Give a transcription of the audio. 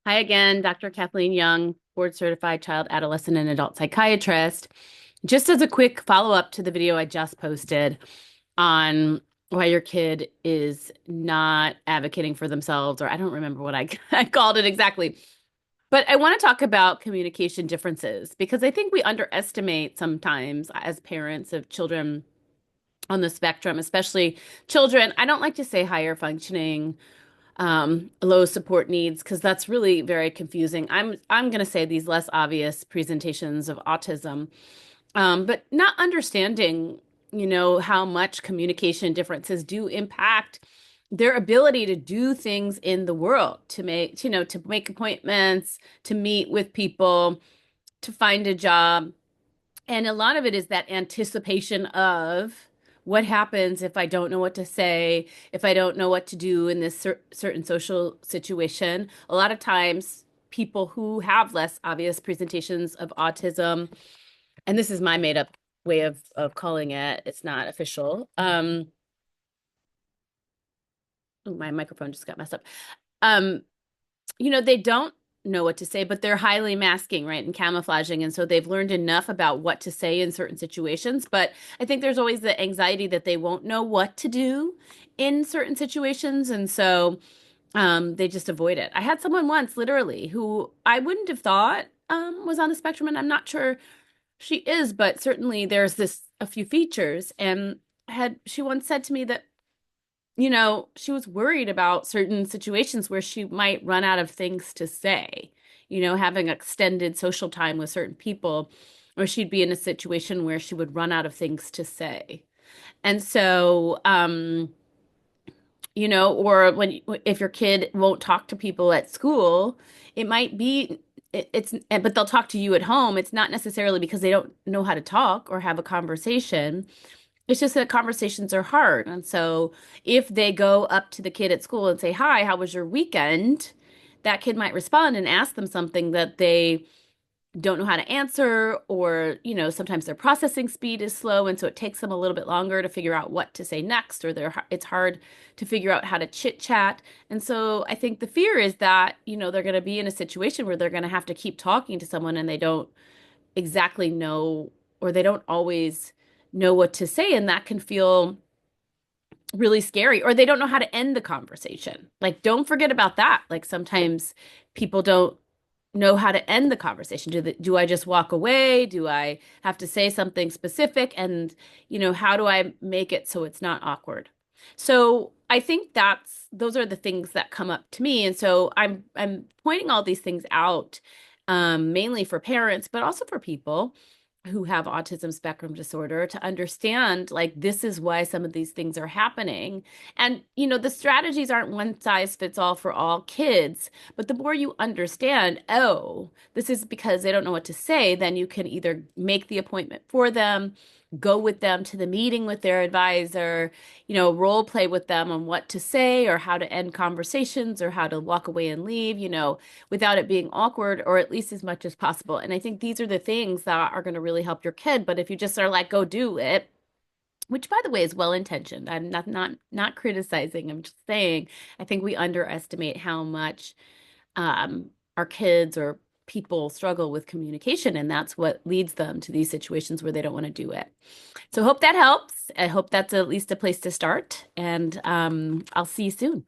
Hi again, Dr. Kathleen Young, board certified child, adolescent, and adult psychiatrist. Just as a quick follow-up to the video I just posted on why your kid is not advocating for themselves, or I don't remember what I called it exactly. But I want to talk about communication differences because I think we underestimate sometimes as parents of children on the spectrum, especially children. I don't like to say higher functioning low support needs because that's really very confusing. I'm going to say these less obvious presentations of autism, but not understanding, how much communication differences do impact their ability to do things in the world, to make appointments, to meet with people, to find a job. And a lot of it is that anticipation of what happens if I don't know what to say, if I don't know what to do in this certain social situation. A lot of times, people who have less obvious presentations of autism, and this is my made up way of calling it, it's not official. Oh, my microphone just got messed up. Um, they don't know what to say, but they're highly masking, right, and camouflaging. And so they've learned enough about what to say in certain situations. But I think there's always the anxiety that they won't know what to do in certain situations. And so they just avoid it. I had someone once, literally, who I wouldn't have thought was on the spectrum, and I'm not sure she is, but certainly there's a few features. And had she once said to me that she was worried about certain situations where she might run out of things to say, having extended social time with certain people, or she'd be in a situation where she would run out of things to say. And so, or if your kid won't talk to people at school, it might be but they'll talk to you at home. It's not necessarily because they don't know how to talk or have a conversation. It's just that conversations are hard. And so if they go up to the kid at school and say, "Hi, how was your weekend?" That kid might respond and ask them something that they don't know how to answer, or, sometimes their processing speed is slow. And so it takes them a little bit longer to figure out what to say next, or it's hard to figure out how to chit chat. And so I think the fear is that, they're going to be in a situation where they're going to have to keep talking to someone and they don't exactly know, or they don't always know what to say, and that can feel really scary, or they don't know how to end the conversation. Like, don't forget about that. Like, sometimes people don't know how to end the conversation. Do I just walk away? Do I have to say something specific? And, how do I make it so it's not awkward? So I think those are the things that come up to me. And so I'm pointing all these things out, mainly for parents, but also for people who have autism spectrum disorder, to understand, like, this is why some of these things are happening. And, the strategies aren't one size fits all for all kids, but the more you understand, oh, this is because they don't know what to say, then you can either make the appointment for them, go with them to the meeting with their advisor, role play with them on what to say or how to end conversations or how to walk away and leave, without it being awkward, or at least as much as possible. And I think these are the things that are going to really help your kid. But if you just are like, go do it, which by the way is well intentioned. I'm not criticizing. I'm just saying I think we underestimate how much our kids or people struggle with communication, and that's what leads them to these situations where they don't want to do it. So hope that helps. I hope that's at least a place to start, and I'll see you soon.